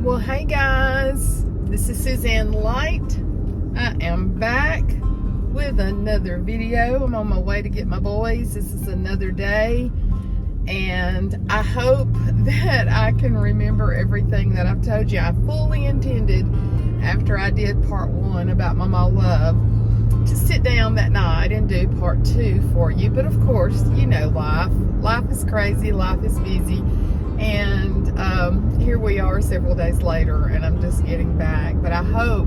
Well, hey guys, this is Suzanne Light. I am back with another video. I'm on my way to get my boys. This is another day, and I hope that I can remember everything that I've told you. I fully intended, after I did part 1 about Maw Maw Luv, to sit down that night and do part 2 for you. But of course, you know, life is crazy, life is busy, and here we are several days later, and I'm just getting back. But I hope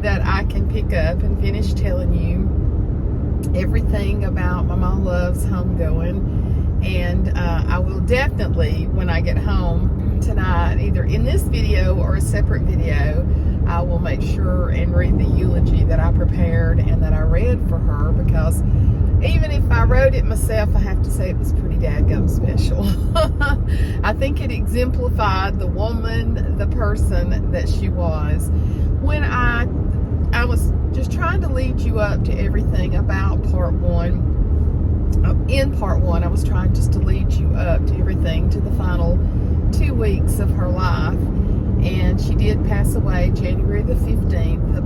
that I can pick up and finish telling you everything about Maw Maw Luv's homegoing. And I will definitely, when I get home tonight, either in this video or a separate video, I will make sure and read the eulogy that I prepared and that I read for her, because even if I wrote it myself, I have to say it was pretty dadgum special. I think it exemplified the woman, the person that she was. When I was just trying to lead you up to everything about part 1. In part 1, I was trying just to lead you up to everything, to the final 2 weeks of her life. And she did pass away January the 15th,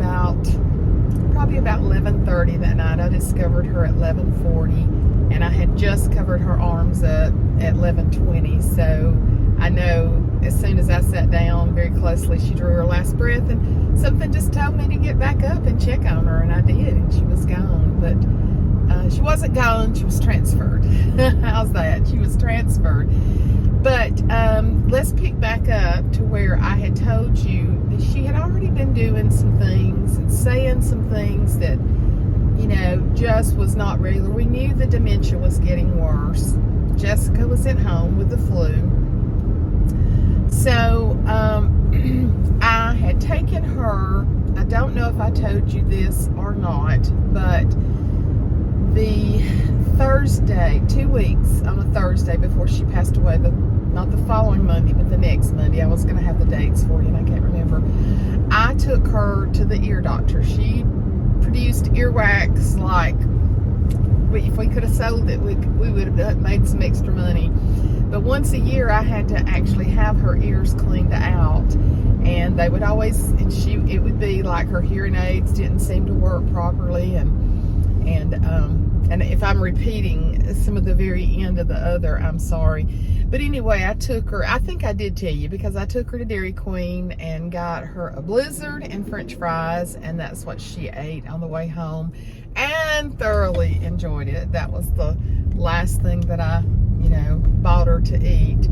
probably about 11:30 that night. I discovered her at 11:40, and I had just covered her arms up at 11:20. So I know as soon as I sat down very closely, she drew her last breath, and something just told me to get back up and check on her, and I did, and she was gone. But she wasn't gone, she was transferred. How's that? She was transferred. But let's pick back up to where I had told you that she had already been doing some things and saying some things that, you know, just was not regular. We knew the dementia was getting worse. Jessica was at home with the flu. So I had taken her, I don't know if I told you this or not, but the Thursday, 2 weeks on a Thursday before she passed away, not the following Monday, but the next Monday. I was going to have the dates for you, and I can't remember. I took her to the ear doctor. She produced earwax like, if we could have sold it, we would have made some extra money. But once a year, I had to actually have her ears cleaned out, and they would always, it would be like her hearing aids didn't seem to work properly, and if I'm repeating some of the very end of the other, I'm sorry. But anyway, I took her, I think I did tell you, because I took her to Dairy Queen and got her a Blizzard and French fries, and that's what she ate on the way home and thoroughly enjoyed it. That was the last thing that I, you know, bought her to eat.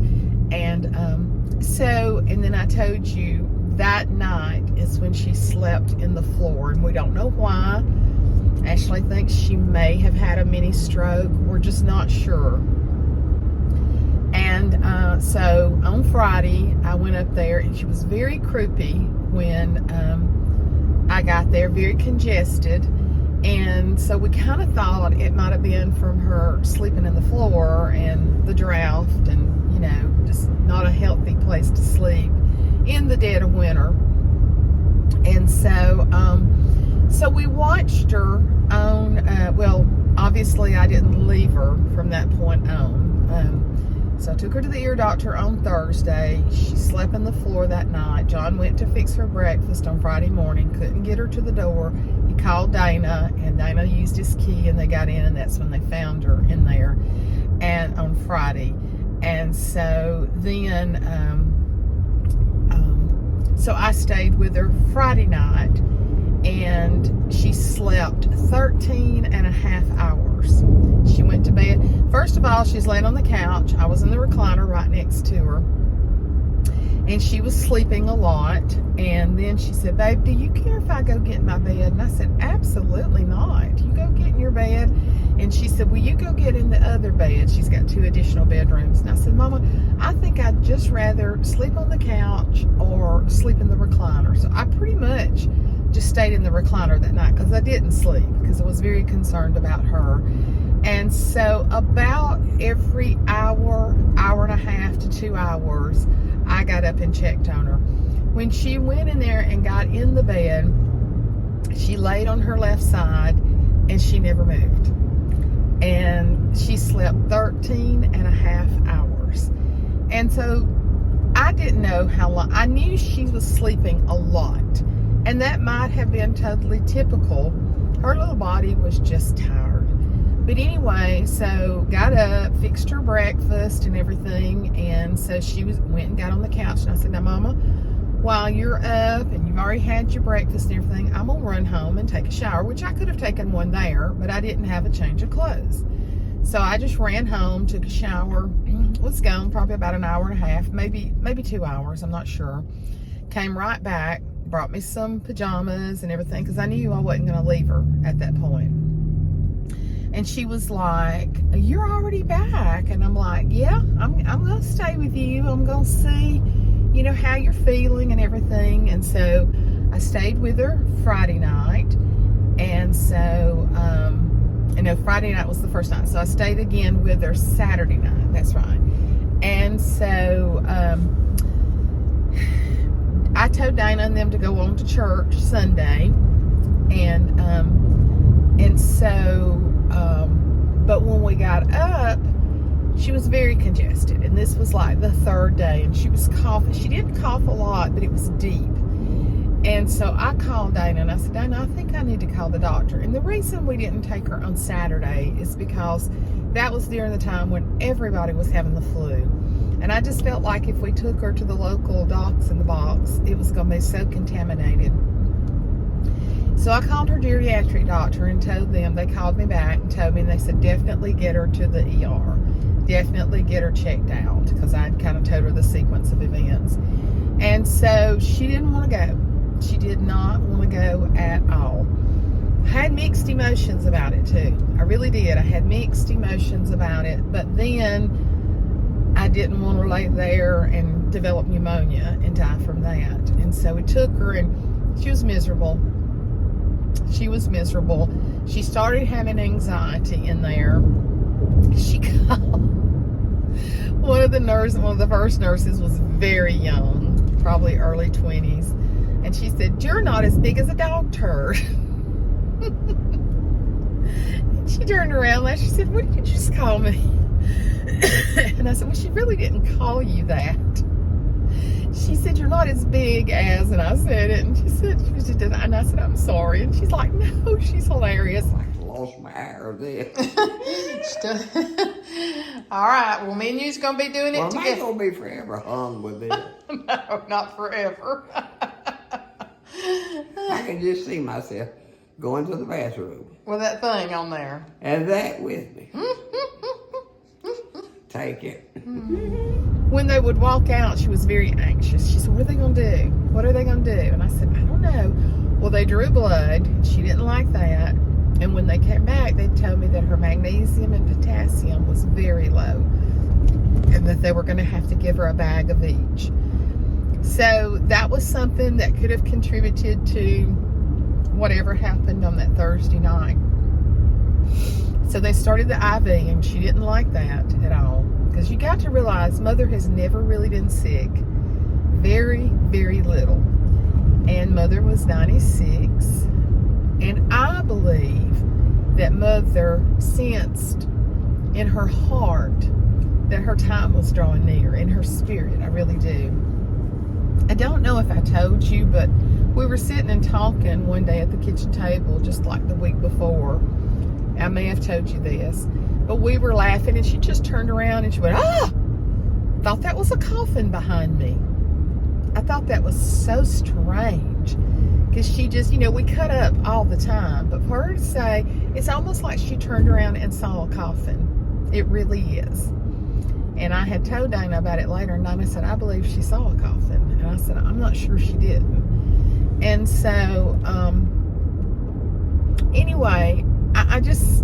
And and then I told you that night is when she slept in the floor, and we don't know why. Ashley thinks she may have had a mini stroke. We're just not sure. And so on Friday, I went up there, and she was very croupy when I got there, very congested. And so we kind of thought it might have been from her sleeping in the floor and the drought, and, you know, just not a healthy place to sleep in the dead of winter. And so we watched her on, well, obviously I didn't leave her from that point on. So I took her to the ear doctor on Thursday. She slept on the floor that night. John went to fix her breakfast on Friday morning, couldn't get her to the door. He called Dana, and Dana used his key, and they got in, and that's when they found her in there, and on Friday. And so then, so I stayed with her Friday night, and she slept 13 and a half hours. She went to bed. First of all, she's laying on the couch. I was in the recliner right next to her, and she was sleeping a lot. And then she said, "Babe, do you care if I go get in my bed?" And I said, "Absolutely not. You go get in your bed." And she said, "Will you go get in the other bed?" She's got 2 additional bedrooms. And I said, "Mama, I think I'd just rather sleep on the couch or sleep in the recliner." So I pretty much just stayed in the recliner that night, because I didn't sleep, because I was very concerned about her. And so about every hour and a half to 2 hours, I got up and checked on her. When she went in there and got in the bed, she laid on her left side, and she never moved. And she slept 13 and a half hours. And so I didn't know how long. I knew she was sleeping a lot, and that might have been totally typical. Her little body was just tired. But anyway, so got up, fixed her breakfast and everything, and so she went and got on the couch, and I said, now Mama, while you're up and you've already had your breakfast and everything, I'm gonna run home and take a shower, which I could have taken one there, but I didn't have a change of clothes. So I just ran home, took a shower, was gone probably about an hour and a half, maybe 2 hours, I'm not sure. Came right back, brought me some pajamas and everything, because I knew I wasn't gonna leave her at that point. And she was like, you're already back. And I'm like, yeah, I'm gonna stay with you. I'm gonna see, you know, how you're feeling and everything. And so I stayed with her Friday night. And so, Friday night was the first night. So I stayed again with her Saturday night. That's right. And so, I told Dana and them to go on to church Sunday. But when we got up, she was very congested, and this was like the third day, and she was coughing. She didn't cough a lot, but it was deep. And so I called Dana, and I said, Dana, I think I need to call the doctor. And the reason we didn't take her on Saturday is because that was during the time when everybody was having the flu. And I just felt like if we took her to the local docs in the box, it was going to be so contaminated. So I called her geriatric doctor and told them, they called me back and told me, and they said, definitely get her to the ER. Definitely get her checked out, because I'd kind of told her the sequence of events. And so she didn't want to go. She did not want to go at all. I had mixed emotions about it too. I really did. I had mixed emotions about it. But then I didn't want to lay there and develop pneumonia and die from that. And so we took her, and she was miserable. She was miserable. She started having anxiety in there. She called one of the first nurses was very young, probably early 20s. And she said, you're not as big as a dog turd. She turned around and she said, what did you just call me? And I said, well, she really didn't call you that. She said, you're not as big as, and I said it, and she said, and I said, I'm sorry. And she's like, no, she's hilarious. I lost my hair there. All right, well, me and you's going to be doing it together. Well, I ain't going to be forever hung with it. No, not forever. I can just see myself going to the bathroom. With that thing on there. And that with me. Take it. When they would walk out, she was very anxious. She said, what are they going to do? What are they going to do? And I said, I don't know. Well, they drew blood. She didn't like that. And when they came back, they told me that her magnesium and potassium was very low, and that they were going to have to give her a bag of each. So that was something that could have contributed to whatever happened on that Thursday night. So they started the IV, and she didn't like that at all. Because you got to realize Mother has never really been sick. Very, very little. And Mother was 96. And I believe that Mother sensed in her heart that her time was drawing near, in her spirit. I really do. I don't know if I told you, but we were sitting and talking one day at the kitchen table, just like the week before. I may have told you this, but we were laughing, and she just turned around and she went, ah! Thought that was a coffin behind me. I thought that was so strange, because she just, we cut up all the time, but for her to say, it's almost like she turned around and saw a coffin. It really is. And I had told Dana about it later, and Dana said, I believe she saw a coffin. And I said, I'm not sure she didn't. And so, anyway, I just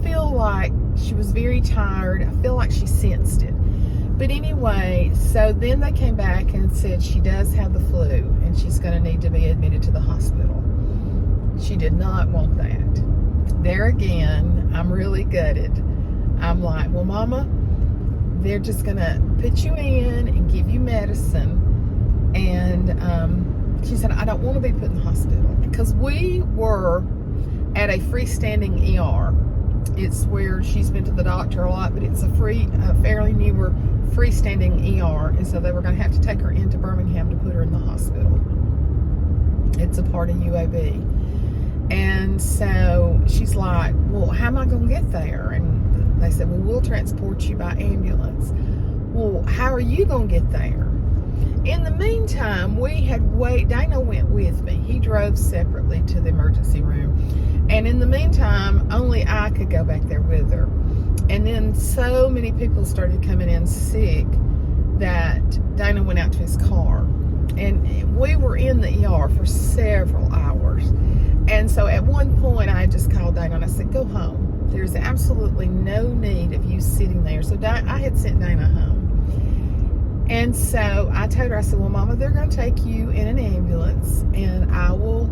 feel like she was very tired. I feel like she sensed it. But anyway, so then they came back and said she does have the flu, and she's going to need to be admitted to the hospital. She did not want that. There again, I'm really gutted. I'm like, well, Mama, they're just going to put you in and give you medicine. And she said, I don't want to be put in the hospital, because we were at a freestanding ER. It's where she's been to the doctor a lot, but it's a fairly newer freestanding ER, and so they were going to have to take her into Birmingham to put her in the hospital. It's a part of UAB. And so she's like, well, how am I going to get there? And they said, well, we'll transport you by ambulance. Well, how are you going to get there? In the meantime, Dana went with me. He drove separately to the emergency room. And in the meantime, only I could go back there with her. And then so many people started coming in sick that Dana went out to his car. And we were in the ER for several hours. And so at one point, I just called Dana and I said, go home. There's absolutely no need of you sitting there. So I had sent Dana home. And so I told her, I said, well, Mama, they're going to take you in an ambulance and I will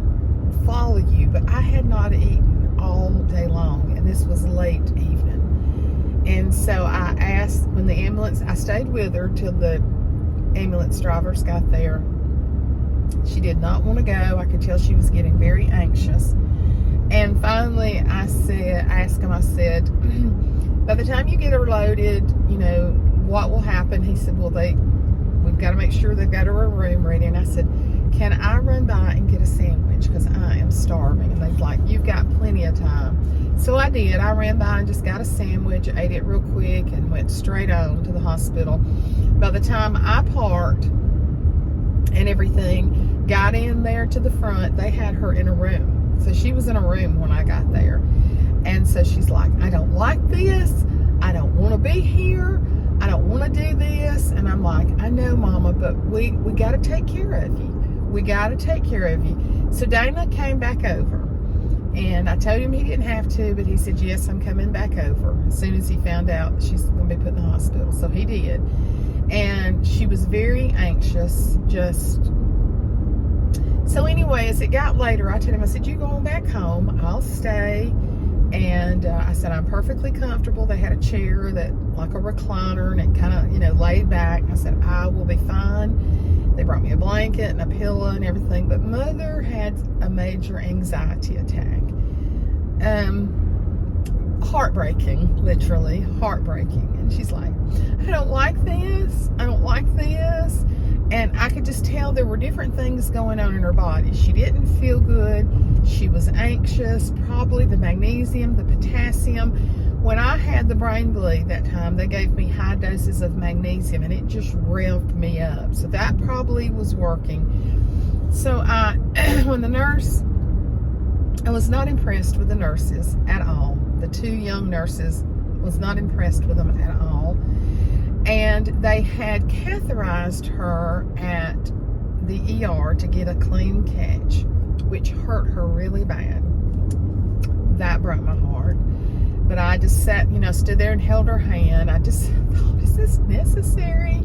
follow you. But I had not eaten all day long, and this was late evening. And so I asked, I stayed with her till the ambulance drivers got there. She did not want to go. I could tell she was getting very anxious. And finally, I asked him, I said, by the time you get her loaded, what will happen? He said, well, we've got to make sure they've got her a room ready. And I said, can I run by and get a sandwich? Because I am starving. And they're like, you've got plenty of time. So I did. I ran by and just got a sandwich, ate it real quick, and went straight on to the hospital. By the time I parked and everything, got in there to the front, they had her in a room. So she was in a room when I got there. And so she's like, I don't like this. I don't want to be here. I don't want to do this. And I'm like, I know, Mama, but we got to take care of you. We got to take care of you. So Dana came back over. And I told him he didn't have to, but he said, yes, I'm coming back over as soon as he found out she's going to be put in the hospital. So he did. And she was very anxious, So anyway, as it got later, I told him, I said, you go on back home. I'll stay. And I said, I'm perfectly comfortable. They had a chair like a recliner, and it kind of, laid back. I said, I will be fine. They brought me a blanket and a pillow and everything. But Mother had a major anxiety attack. Heartbreaking, literally heartbreaking. And she's like, I don't like this. I don't like this. And I could just tell there were different things going on in her body. She didn't feel good. She was anxious, probably the magnesium, the potassium. When I had the brain bleed that time, they gave me high doses of magnesium, and it just revved me up. So that probably was working. So when the nurse, I was not impressed with the nurses at all. The two young nurses, was not impressed with them at all. And they had catheterized her at the ER to get a clean catch, which hurt her really bad. That broke my heart. But I just sat, stood there and held her hand. I just thought, is this necessary?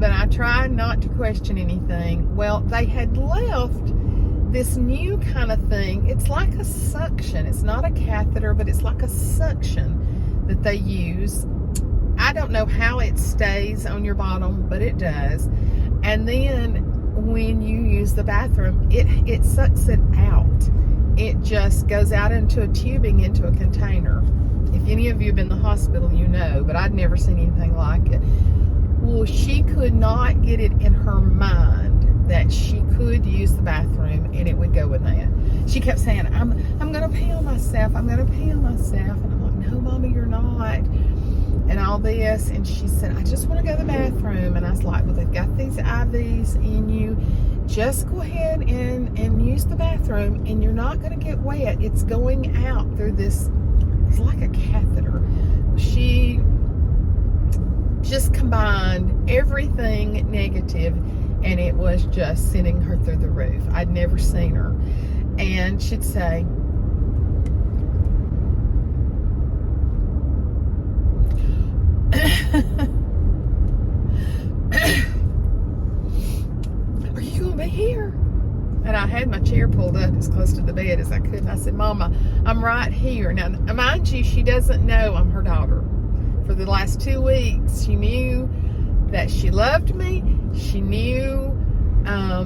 But I tried not to question anything. Well, they had left this new kind of thing. It's like a suction. It's not a catheter, but it's like a suction that they use. I don't know how it stays on your bottom, but it does. And then when you use the bathroom, it sucks it out. It just goes out into a tubing, into a container. If any of you have been to the hospital, you know, but I'd never seen anything like it. Well, she could not get it in her mind that she could use the bathroom and it would go in that. She kept saying, I'm going to pee on myself. I'm going to pee on myself. And I'm like, no, Mama, you're not. And all this. And she said, I just want to go to the bathroom. And I was like, well, they've got these IVs in you. Just go ahead and use the bathroom, and you're not going to get wet. It's going out through this, it's like a catheter. She just combined everything negative, and it was just sending her through the roof. I'd never seen her. And she'd say, are you going to be here? And I had my chair pulled up as close to the bed as I could. And I said, Mama, I'm right here. Now, mind you, she doesn't know I'm her daughter. For the last 2 weeks, she knew that she loved me. She knew I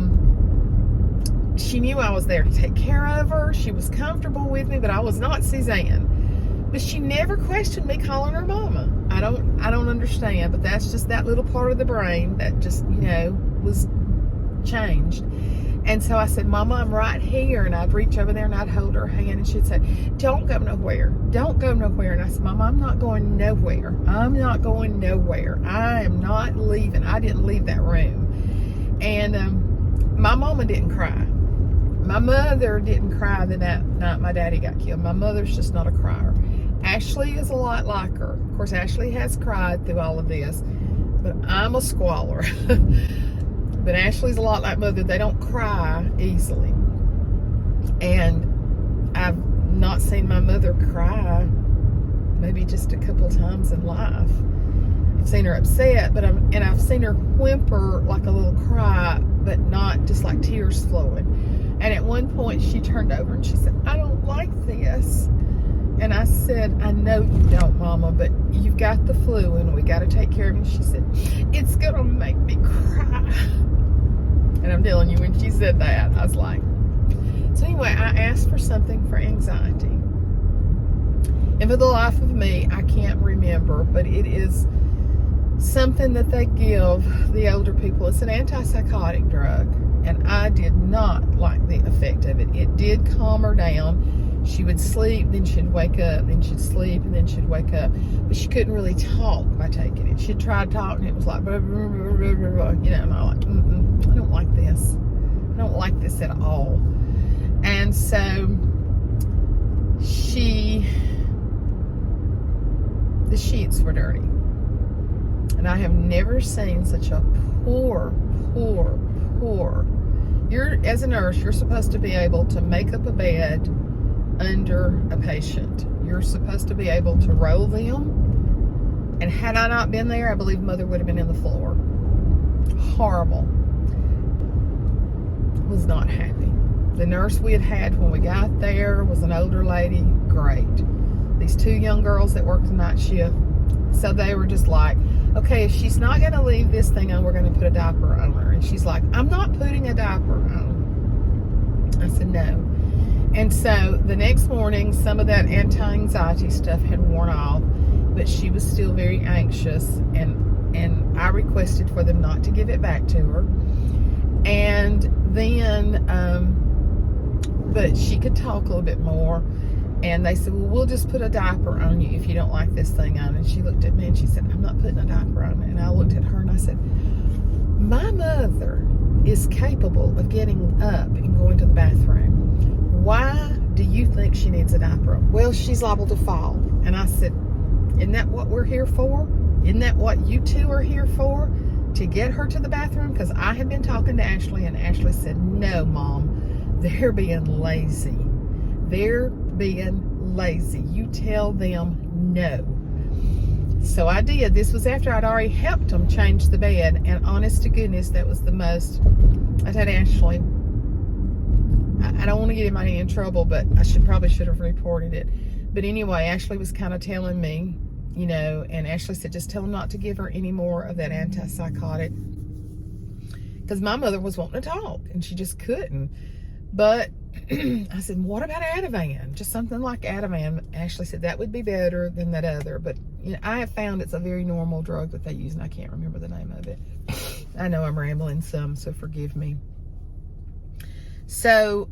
was there to take care of her. She was comfortable with me, but I was not Suzanne. But she never questioned me calling her mama. I don't understand, but that's just that little part of the brain that just, was changed. And so I said, Mama, I'm right here. And I'd reach over there and I'd hold her hand and she'd say, don't go nowhere. Don't go nowhere. And I said, Mama, I'm not going nowhere. I'm not going nowhere. I am not leaving. I didn't leave that room. And my mama didn't cry. My mother didn't cry the night my daddy got killed. My mother's just not a crier. Ashley is a lot like her. Of course, Ashley has cried through all of this, but I'm a squaller. But Ashley's a lot like Mother. They don't cry easily. And I've not seen my mother cry maybe just a couple times in life. I've seen her upset, but I've seen her whimper like a little cry, but not just like tears flowing. And at one point she turned over and she said, I don't like this. And I said, I know you don't, Mama, but you've got the flu and we got to take care of you. She said, it's going to make me cry. And I'm telling you, when she said that, I was like, so anyway, I asked for something for anxiety. And for the life of me, I can't remember, but it is something that they give the older people. It's an antipsychotic drug. And I did not like the effect of it. It did calm her down. She would sleep, then she'd wake up, then she'd sleep, and then she'd wake up. But she couldn't really talk by taking it. She'd try to talk, and it was like, blah, blah, blah, blah, blah, and I'm like, I don't like this. I don't like this at all. And so the sheets were dirty. And I have never seen such a poor. As a nurse, you're supposed to be able to make up a bed under a patient. You're supposed to be able to roll them. And had I not been there, I believe Mother would have been in the floor. Horrible. Was not happy. The nurse we had when we got there was an older lady. Great. These two young girls that worked the night shift. So they were just like, okay, if she's not going to leave this thing on, we're going to put a diaper on her. And she's like, I'm not putting a diaper on. I said, no. And so the next morning, some of that anti-anxiety stuff had worn off, but she was still very anxious. And I requested for them not to give it back to her. And then, but she could talk a little bit more. And they said, well, we'll just put a diaper on you if you don't like this thing on. And she looked at me and she said, I'm not putting a diaper on it. And I looked at her and I said, my mother is capable of getting up and going to the bathroom. Why do you think she needs a diaper? Well, she's liable to fall. And I said, isn't that what we're here for? Isn't that what you two are here for? To get her to the bathroom? Because I had been talking to Ashley and Ashley said, no, Mom, they're being lazy. They're being lazy. You tell them no. So I did. This was after I'd already helped them change the bed. And honest to goodness, that was the most. I told Ashley, I don't want to get anybody in trouble, but I probably should have reported it. But anyway, Ashley was kind of telling me, and Ashley said, just tell them not to give her any more of that antipsychotic. Because my mother was wanting to talk and she just couldn't. But I said, what about Ativan? Just something like Ativan. Ashley said that would be better than that other. But I have found it's a very normal drug that they use, and I can't remember the name of it. I know I'm rambling some, so forgive me. So,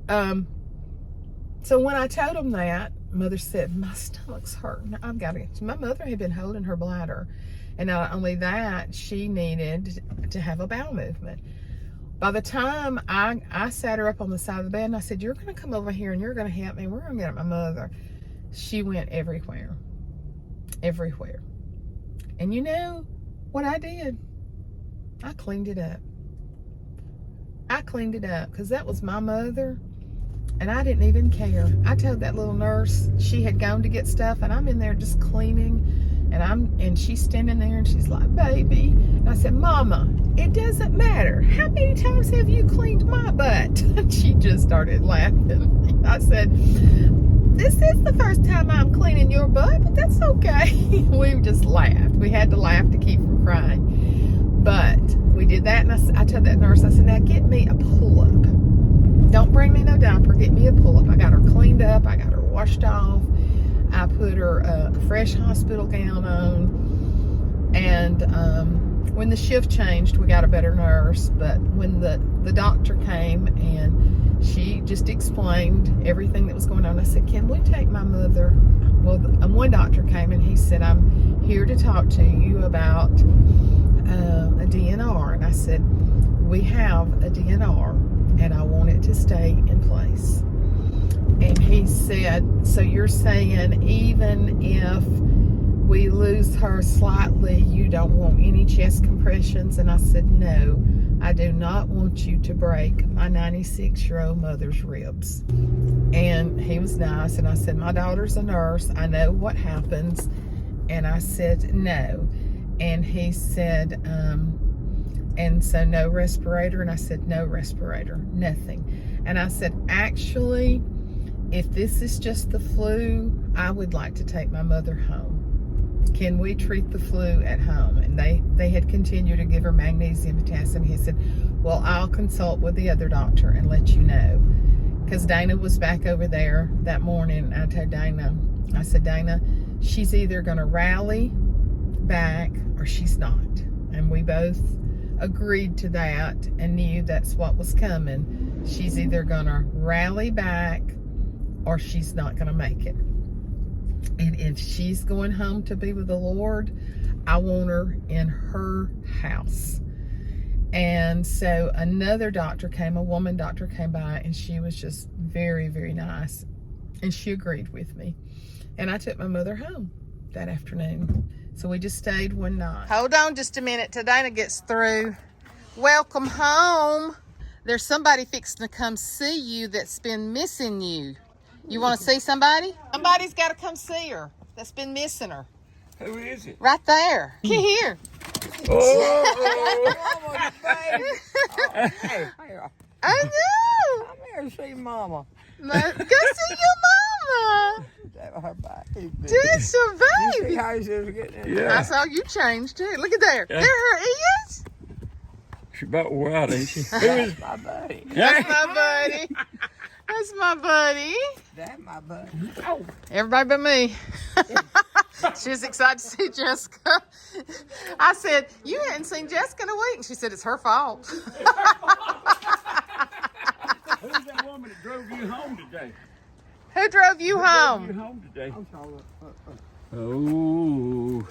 so when I told them that, Mother said, my stomach's hurting. I've got to. My mother had been holding her bladder, and not only that, she needed to have a bowel movement. By the time I sat her up on the side of the bed and I said, you're going to come over here and you're going to help me. We're going to get my mother. She went everywhere. Everywhere. And you know what I did? I cleaned it up. I cleaned it up because that was my mother and I didn't even care. I told that little nurse she had gone to get stuff and I'm in there just cleaning. And she's standing there and she's like, baby. And I said, Mama, it doesn't matter. How many times have you cleaned my butt? And she just started laughing. I said, this is the first time I'm cleaning your butt, but that's okay. We just laughed. We had to laugh to keep from crying. But we did that, and I told that nurse, I said, now get me a pull-up. Don't bring me no diaper. Get me a pull-up. I got her cleaned up. I got her washed off. I put her a fresh hospital gown on, and when the shift changed, we got a better nurse. But when the doctor came and she just explained everything that was going on, I said, can we take my mother? Well, one doctor came and he said, I'm here to talk to you about a DNR. And I said, we have a DNR and I want it to stay in place. And he said, so you're saying even if we lose her slightly, you don't want any chest compressions? And I said, no, I do not want you to break my 96-year-old mother's ribs. And he was nice, and I said, my daughter's a nurse, I know what happens. And I said, no. And he said, and so no respirator? And I said, no respirator, nothing. And I said, actually, if this is just the flu, I would like to take my mother home. Can we treat the flu at home? And they had continued to give her magnesium, potassium. He said, well, I'll consult with the other doctor and let you know. Because Dana was back over there that morning. I told Dana, I said, Dana, she's either going to rally back or she's not. And we both agreed to that and knew that's what was coming. She's either going to rally back or she's not going to make it. And if she's going home to be with the Lord, I want her in her house. And so another doctor came, a woman doctor came by, and she was just very, very nice. And she agreed with me. And I took my mother home that afternoon. So we just stayed one night. Hold on just a minute till Dana gets through. Welcome home. There's somebody fixing to come see you that's been missing you. You want to see somebody? Somebody's got to come see her that's been missing her. Who is it? Right there. Get here. Oh, hey, I know. I'm here to see Mama. Go see your mama. That her baby. That's your You see baby. how she's getting in? Yeah. I saw you change too. Look at there. Yeah. There her is. She about wore out, ain't she? Who is? My buddy. That's my buddy. That's my buddy. That's my buddy. Everybody but me. She was excited to see Jessica. I said, you hadn't seen Jessica in a week. And she said, it's her fault. Who's that woman that drove you home today? Who drove you Drove you home? home today? I'm sorry. Oh.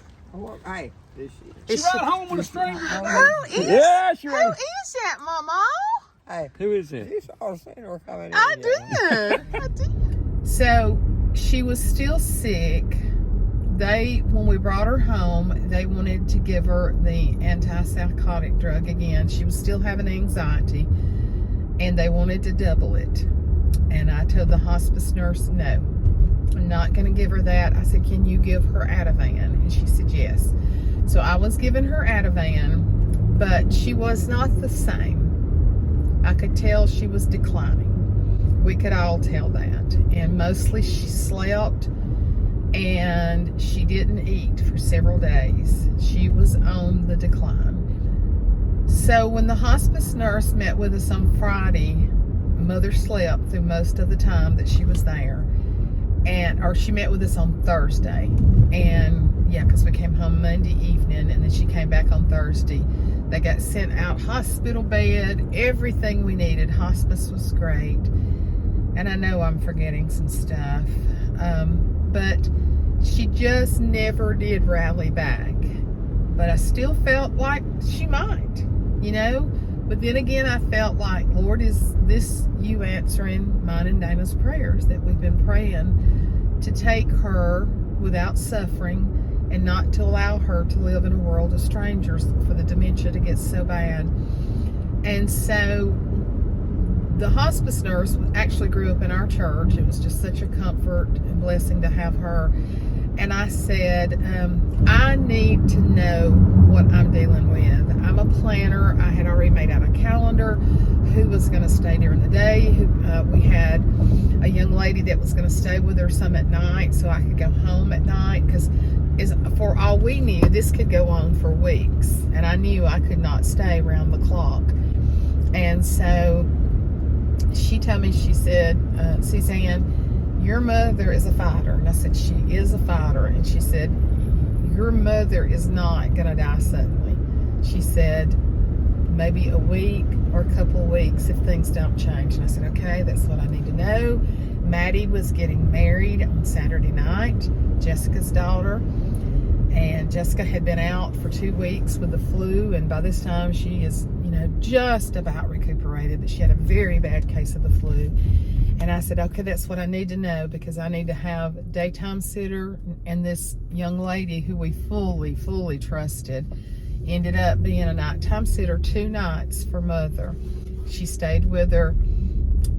Hey, this She rode home with a stranger. Who is? Yeah, she Who rode. is that, Mama? Hey, Who is it? you saw seen her coming in. I did. I did. So she was still sick. When we brought her home, they wanted to give her the antipsychotic drug again. She was still having anxiety, and they wanted to double it. And I told the hospice nurse, no, I'm not going to give her that. I said, can you give her Ativan? And she said, yes. So I was giving her Ativan, but she was not the same. I could tell she was declining. We could all tell that. And mostly she slept and she didn't eat for several days. She was on the decline. So when the hospice nurse met with us on Friday, Mother slept through most of the time that she was there. Or she met with us on Thursday. And yeah, because we came home Monday evening and then she came back on Thursday. They got sent out hospital bed, everything we needed. Hospice was great. And I know I'm forgetting some stuff. But she just never did rally back. But I still felt like she might, you know. But then again, I felt like, Lord, is this you answering mine and Dana's prayers that we've been praying to take her without suffering and not to allow her to live in a world of strangers for the dementia to get so bad. And so the hospice nurse actually grew up in our church. It was just such a comfort and blessing to have her. And I said, I need to know what I'm dealing with. I'm a planner. I had already made out a calendar who was going to stay during the day. We had a young lady that was going to stay with her some at night so I could go home at night, because for all we knew, this could go on for weeks. And I knew I could not stay around the clock. And so she told me, she said, Suzanne, your mother is a fighter. And I said, she is a fighter. And she said, your mother is not going to die suddenly. She said, maybe a week or a couple of weeks if things don't change. And I said, okay, that's what I need to know. Maddie was getting married on Saturday night, Jessica's daughter. And Jessica had been out for 2 weeks with the flu. And by this time she is, just about recuperated. But she had a very bad case of the flu. And I said, okay, that's what I need to know, because I need to have a daytime sitter. And this young lady who we fully trusted ended up being a nighttime sitter 2 nights for Mother. She stayed with her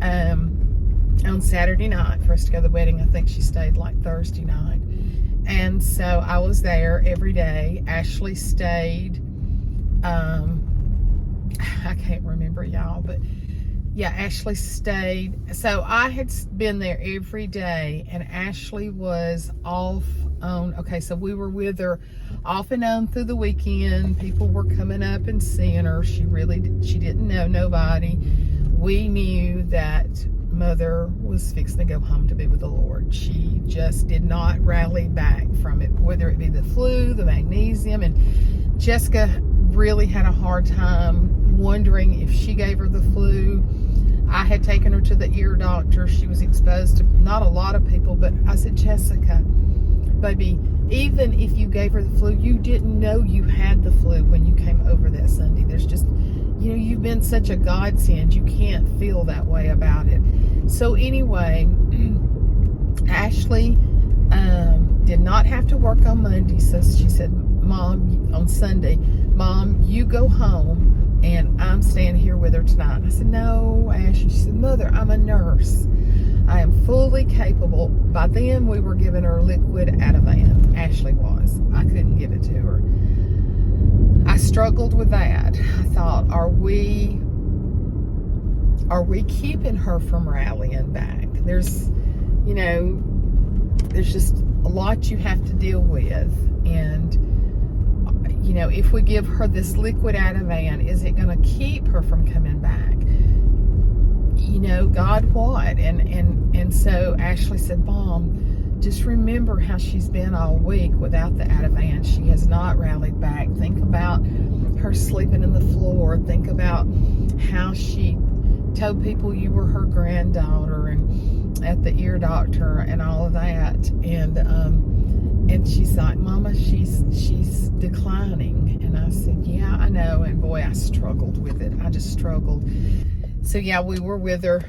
on Saturday night for us to go to the wedding. I think she stayed like Thursday night. And so I was there every day. Ashley stayed, I can't remember, y'all, but yeah, Ashley stayed. So I had been there every day, and Ashley was off on, okay, so we were with her off and on through the weekend. People were coming up and seeing her. She didn't know nobody. We knew that Mother was fixing to go home to be with the Lord. She just did not rally back from it, whether it be the flu, the magnesium, and Jessica really had a hard time wondering if she gave her the flu. I had taken her to the ear doctor. She was exposed to not a lot of people, but I said, Jessica, baby, even if you gave her the flu, you didn't know you had the flu when you came over that Sunday. There's just, you've been such a godsend. You can't feel that way about it. So anyway, Ashley did not have to work on Monday. So she said, Mom, on Sunday, Mom, you go home and I'm staying here with her tonight. I said, no, Ashley. She said, Mother, I'm a nurse. I am fully capable. By then, we were giving her liquid Ativan. Ashley was. I couldn't give it to her. I struggled with that. I thought, are we keeping her from rallying back? There's just a lot you have to deal with. And, if we give her this liquid Ativan, is it going to keep her from coming back? God, what? And so Ashley said, Mom, just remember how she's been all week without the Ativan. She has not rallied back. Think about her sleeping in the floor. Think about how she told people you were her granddaughter and at the ear doctor and all of that. And she's like, Mama, she's declining. And I said, yeah, I know. And boy, I struggled with it. I just struggled. So yeah, we were with her,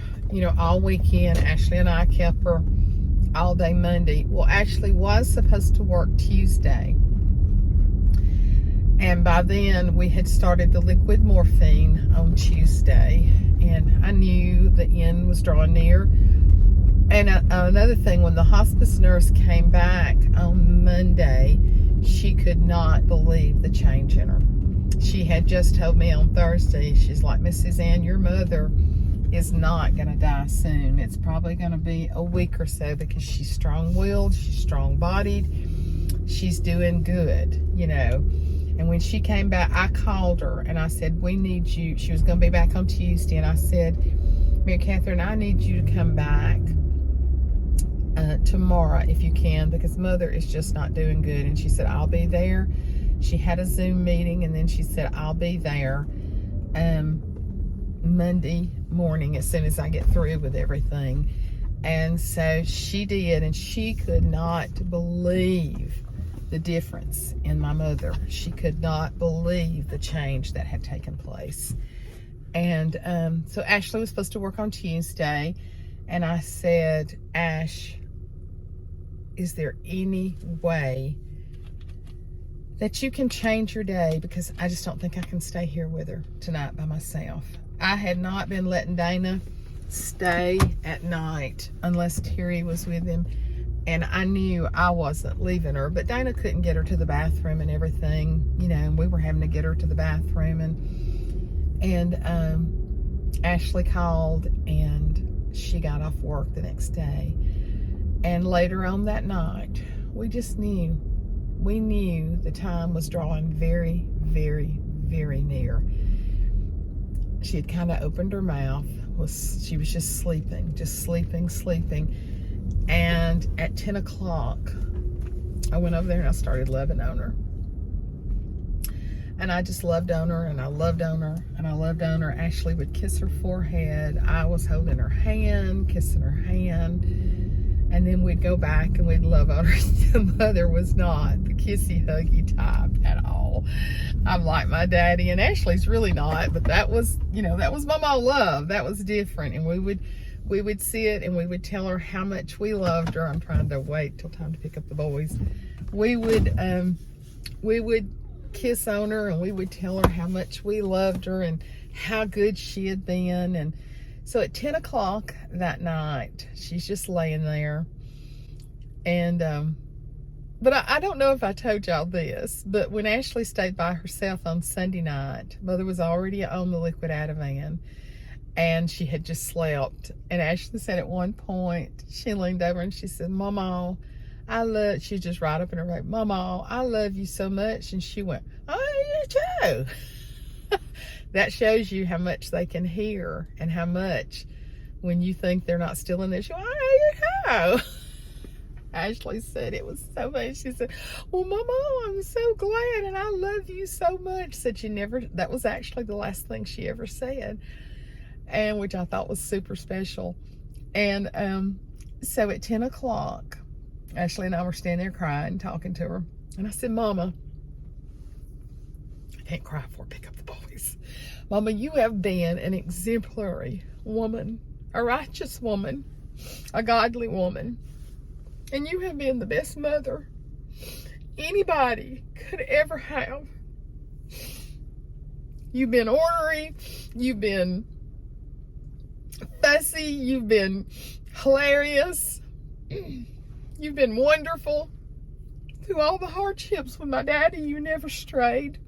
all weekend. Ashley and I kept her all day Monday. Well, Ashley was supposed to work Tuesday. And by then we had started the liquid morphine on Tuesday. And I knew the end was drawing near. And another thing, when the hospice nurse came back on Monday, she could not believe the change in her. She had just told me on Thursday, she's like, Miss Suzanne, your mother is not going to die soon. It's probably going to be a week or so, because she's strong-willed, she's strong-bodied, she's doing good, And when she came back, I called her and I said, we need you. She was going to be back on Tuesday. And I said, Mary Catherine, I need you to come back tomorrow if you can, because Mother is just not doing good. And she said, I'll be there. She had a Zoom meeting, and then she said, I'll be there Monday morning as soon as I get through with everything. And so she did, and she could not believe the difference in my mother. She could not believe the change that had taken place. And so Ashley was supposed to work on Tuesday, and I said, Ash, is there any way that you can change your day? Because I just don't think I can stay here with her tonight by myself. I had not been letting Dana stay at night unless Terry was with him, and I knew I wasn't leaving her. But Dana couldn't get her to the bathroom and everything, and we were having to get her to the bathroom. And Ashley called, and she got off work the next day. And later on that night, we just knew. We knew the time was drawing very, very, very near. She had kind of opened her mouth. She was just sleeping. And at 10 o'clock, I went over there and I started loving on her. And I just loved on her, and I loved on her, and I loved on her. Ashley would kiss her forehead. I was holding her hand, kissing her hand. And then we'd go back and we'd love on her. The mother was not the kissy, huggy type at all. I'm like my daddy, and Ashley's really not, but that was, you know, that was Maw Maw Luv. That was different. And we would sit and we would tell her how much we loved her. I'm trying to wait till time to pick up the boys. We would kiss on her, and we would tell her how much we loved her and how good she had been. And so at 10 o'clock that night, she's just laying there. And but I don't know if I told y'all this, but when Ashley stayed by herself on Sunday night, Mother was already on the liquid Ativan, and she had just slept. And Ashley said at one point, she leaned over and she said, Mama, she's just right up in her right, Mama, I love you so much. And she went, oh, you too. That shows you how much they can hear, and how much when you think they're not still in there, she went, oh, you too. Ashley said it was so much. She said, well, Mama, I'm so glad, and I love you so much. Said that was actually the last thing she ever said, and which I thought was super special. And so at 10 o'clock, Ashley and I were standing there crying, talking to her. And I said, Mama, I can't cry before I pick up the boys. Mama, you have been an exemplary woman, a righteous woman, a godly woman. And you have been the best mother anybody could ever have. You've been ornery, you've been fussy, you've been hilarious, you've been wonderful. Through all the hardships with my daddy, you never strayed.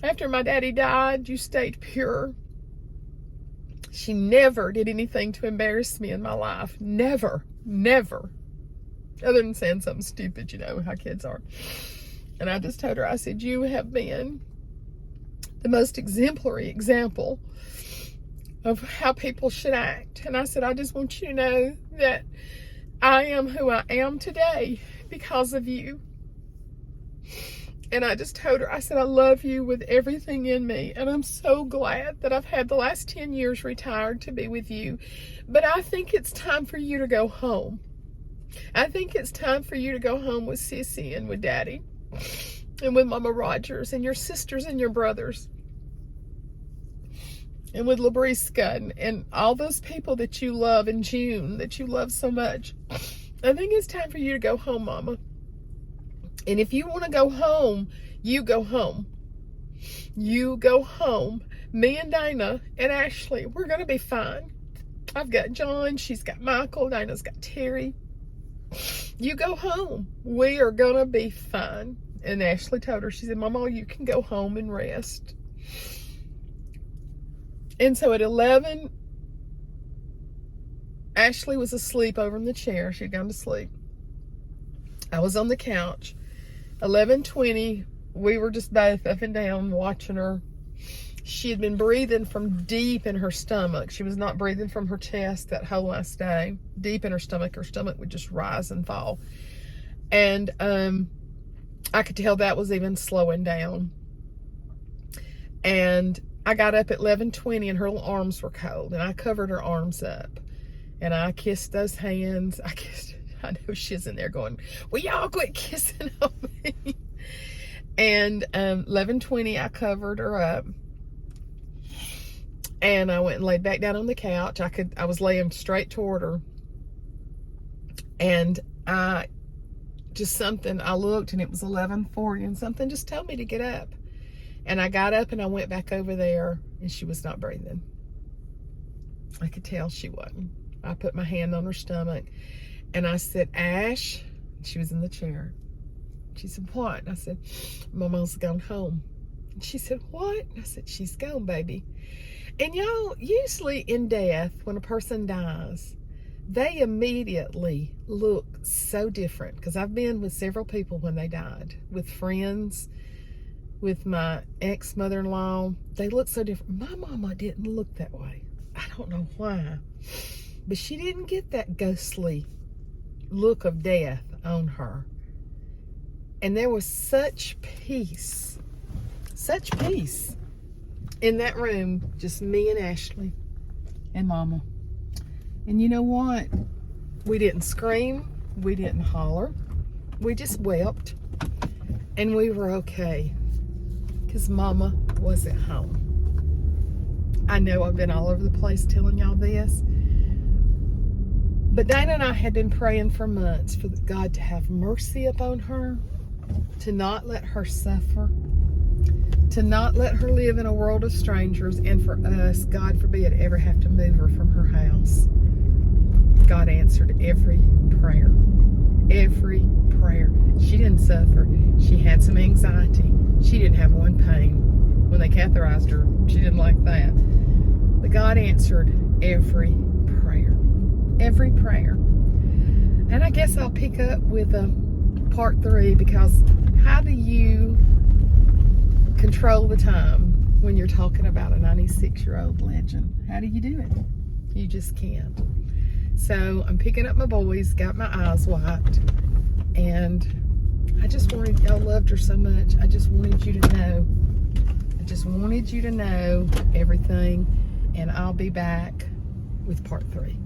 After my daddy died, you stayed pure. She never did anything to embarrass me in my life. Never, never. Other than saying something stupid, you know how kids are. And I just told her, I said, you have been the most exemplary example of how people should act. And I said, I just want you to know that I am who I am today because of you. And I just told her, I said, I love you with everything in me. And I'm so glad that I've had the last 10 years retired to be with you. But I think it's time for you to go home. I think it's time for you to go home with Sissy and with Daddy and with Mama Rogers and your sisters and your brothers and with Labriska and all those people that you love, in June, that you love so much. I think it's time for you to go home, Mama. And if you want to go home, you go home. You go home. Me and Dana and Ashley, we're going to be fine. I've got John. She's got Michael. Dana's got Terry. You go home. We are going to be fine. And Ashley told her, she said, Mama, you can go home and rest. And so at 11, Ashley was asleep over in the chair. She'd gone to sleep. I was on the couch. 11:20, we were just both up and down watching her. She had been breathing from deep in her stomach. She was not breathing from her chest that whole last day. Deep in her stomach would just rise and fall. And I could tell that was even slowing down. And I got up at 11:20 and her little arms were cold. And I covered her arms up. And I kissed those hands. I know she's in there going, will y'all quit kissing on me? And 11:20, I covered her up. And I went and laid back down on the couch. I was laying straight toward her. And I looked and it was 11:40 and something just told me to get up. And I got up and I went back over there and she was not breathing. I could tell she wasn't. I put my hand on her stomach and I said, Ash, she was in the chair. She said, what? And I said, Mama's gone home. And she said, what? And I said, she's gone, baby. And y'all, usually in death, when a person dies, they immediately look so different. Because I've been with several people when they died, with friends, with my ex-mother-in-law. They look so different. My mama didn't look that way. I don't know why. But she didn't get that ghostly look of death on her. And there was such peace in that room, just me and Ashley and Mama. And you know what? We didn't scream, we didn't holler, we just wept, and we were okay, because Mama was at home. I know I've been all over the place telling y'all this, but Dana and I had been praying for months for God to have mercy upon her, to not let her suffer, to not let her live in a world of strangers, and for us, God forbid, ever have to move her from her house. God answered every prayer. Every prayer. She didn't suffer. She had some anxiety. She didn't have one pain. When they catheterized her, she didn't like that. But God answered every prayer. Every prayer. And I guess I'll pick up with part 3, because how do you control the time when you're talking about a 96-year-old legend? How do you do it? You just can't. So I'm picking up my boys, got my eyes wiped, and I just wanted, y'all loved her so much. I just wanted you to know. I just wanted you to know everything, and I'll be back with part 3.